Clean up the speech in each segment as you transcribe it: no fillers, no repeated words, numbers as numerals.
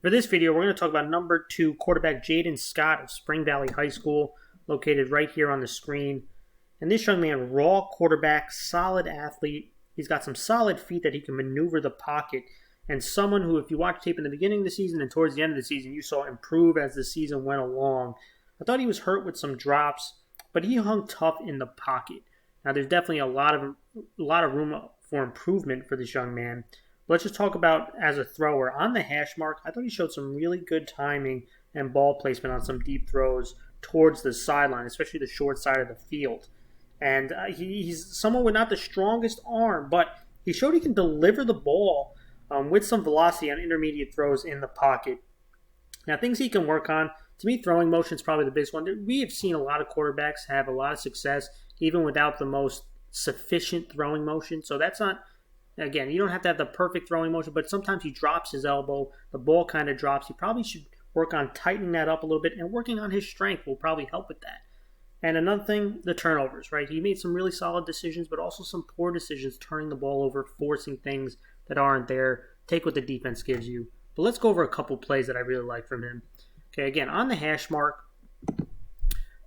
For this video, we're going to talk about number 2 quarterback Jaiden Scott of Spring Valley High School, located right here on the screen. And this young man, raw quarterback, solid athlete. He's got some solid feet that he can maneuver the pocket. And someone who, if you watch tape in the beginning of the season and towards the end of the season, you saw improve as the season went along. I thought he was hurt with some drops, but he hung tough in the pocket. Now, there's definitely a lot of room for improvement for this young man. Let's just talk about as a thrower. On the hash mark, I thought he showed some really good timing and ball placement on some deep throws towards the sideline, especially the short side of the field. And he's someone with not the strongest arm, but he showed he can deliver the ball with some velocity on intermediate throws in the pocket. Now, things he can work on. To me, throwing motion is probably the biggest one. We have seen a lot of quarterbacks have a lot of success even without the most sufficient throwing motion. So that's not... Again, you don't have to have the perfect throwing motion, but sometimes he drops his elbow. The ball kind of drops. He probably should work on tightening that up a little bit, and working on his strength will probably help with that. And another thing, the turnovers, right? He made some really solid decisions, but also some poor decisions, turning the ball over, forcing things that aren't there. Take what the defense gives you. But let's go over a couple plays that I really like from him. Okay, again, on the hash mark,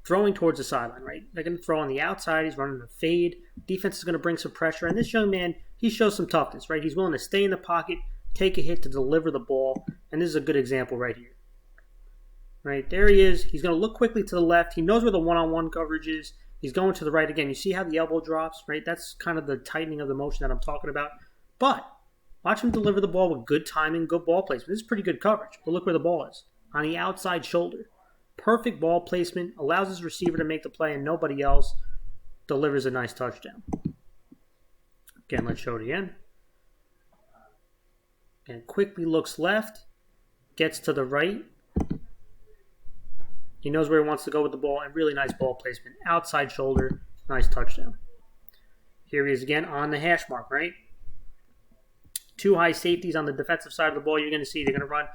throwing towards the sideline, right? They're going to throw on the outside. He's running a fade. Defense is going to bring some pressure. And this young man, he shows some toughness, right? He's willing to stay in the pocket, take a hit to deliver the ball. And this is a good example right here. Right, there he is. He's going to look quickly to the left. He knows where the one-on-one coverage is. He's going to the right again. You see how the elbow drops, right? That's kind of the tightening of the motion that I'm talking about. But watch him deliver the ball with good timing, good ball placement. This is pretty good coverage. But look where the ball is. On the outside shoulder. Perfect ball placement. Allows his receiver to make the play and nobody else. Delivers a nice touchdown. Again, let's show it again. And quickly looks left. Gets to the right. He knows where he wants to go with the ball, and really nice ball placement. Outside shoulder, nice touchdown. Here he is again on the hash mark, right? 2 high safeties on the defensive side of the ball. You're going to see they're going to run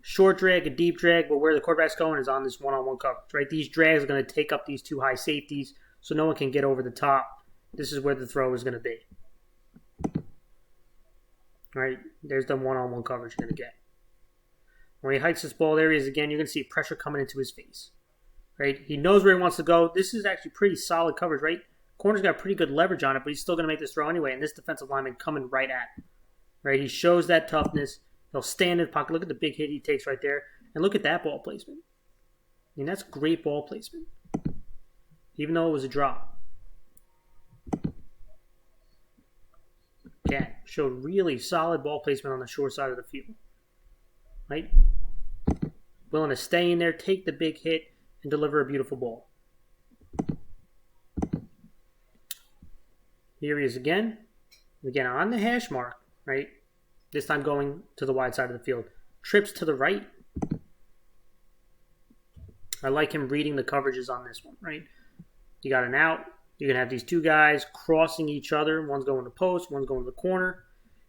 short drag, a deep drag, but where the quarterback's going is on this one-on-one coverage, right? These drags are going to take up these 2 high safeties, so no one can get over the top. This is where the throw is going to be. All right, there's the one-on-one coverage you're going to get. When he hikes this ball, there he is again. You're going to see pressure coming into his face. Right? He knows where he wants to go. This is actually pretty solid coverage, right? Corner's got pretty good leverage on it, but he's still going to make this throw anyway. And this defensive lineman coming right at him. Right? He shows that toughness. He'll stand in the pocket. Look at the big hit he takes right there. And look at that ball placement. I mean, that's great ball placement. Even though it was a drop. Again, showed really solid ball placement on the short side of the field. Right? Willing to stay in there, take the big hit, and deliver a beautiful ball. Here he is again. Again, on the hash mark, right? This time going to the wide side of the field. Trips to the right. I like him reading the coverages on this one, right? You got an out. You're going to have these 2 guys crossing each other. One's going to post, one's going to the corner.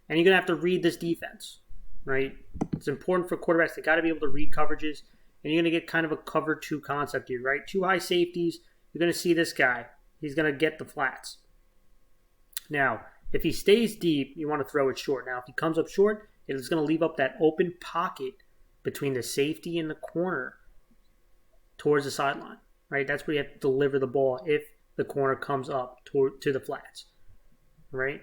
And you're going to have to read this defense. Right? It's important for quarterbacks. They got to be able to read coverages. And you're going to get kind of a cover 2 concept here, right? 2 high safeties. You're going to see this guy. He's going to get the flats. Now, if he stays deep, you want to throw it short. Now, if he comes up short, it's going to leave up that open pocket between the safety and the corner towards the sideline, right? That's where you have to deliver the ball if the corner comes up to the flats, right?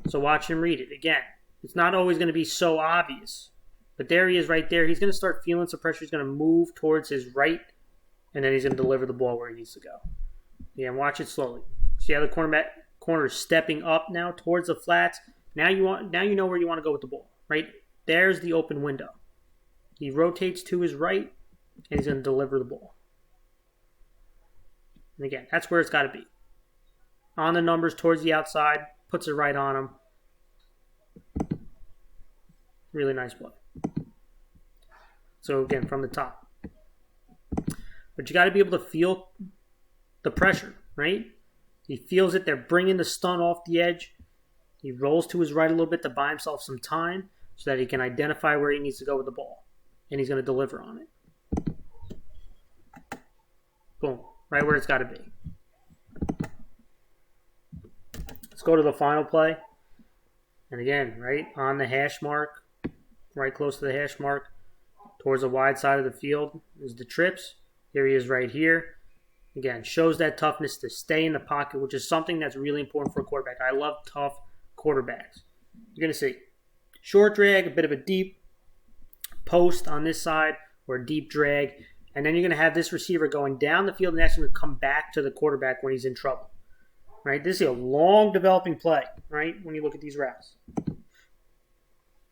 So watch him read it. Again, it's not always going to be so obvious. But there he is right there. He's going to start feeling some pressure. He's going to move towards his right. And then he's going to deliver the ball where he needs to go. Yeah, and watch it slowly. See how the corner is stepping up now towards the flats. Now you know where you want to go with the ball. Right? There's the open window. He rotates to his right. And he's going to deliver the ball. And again, that's where it's got to be. On the numbers towards the outside. Puts it right on him. Really nice play. So again, from the top. But you got to be able to feel the pressure, right? He feels it. They're bringing the stun off the edge. He rolls to his right a little bit to buy himself some time so that he can identify where he needs to go with the ball. And he's going to deliver on it. Boom. Right where it's got to be. Let's go to the final play. And again, right on the hash mark. right close to the hash mark, towards the wide side of the field is the trips. Here he is right here. Again, shows that toughness to stay in the pocket, which is something that's really important for a quarterback. I love tough quarterbacks. You're going to see short drag, a bit of a deep post on this side, or a deep drag. And then you're going to have this receiver going down the field and actually going to come back to the quarterback when he's in trouble. Right? This is a long developing play, right, when you look at these routes.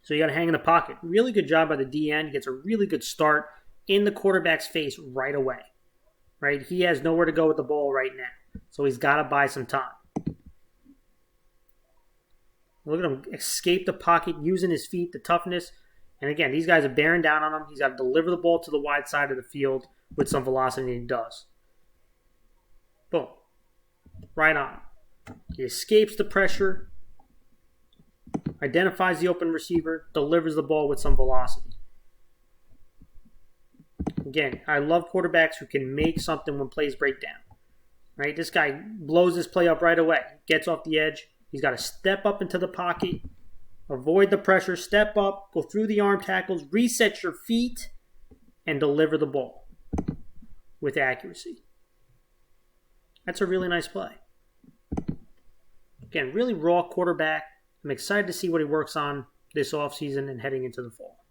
So you got to hang in the pocket. Really good job by the DN. He gets a really good start in the quarterback's face right away. Right? He has nowhere to go with the ball right now. So he's got to buy some time. Look at him escape the pocket using his feet, the toughness. And again, these guys are bearing down on him. He's got to deliver the ball to the wide side of the field with some velocity, and he does. Boom. Right on. He escapes the pressure, identifies the open receiver, delivers the ball with some velocity. Again, I love quarterbacks who can make something when plays break down. Right? This guy blows this play up right away. Gets off the edge. He's got to step up into the pocket, avoid the pressure, step up, go through the arm tackles, reset your feet, and deliver the ball with accuracy. That's a really nice play. Again, really raw quarterback. I'm excited to see what he works on this offseason and heading into the fall.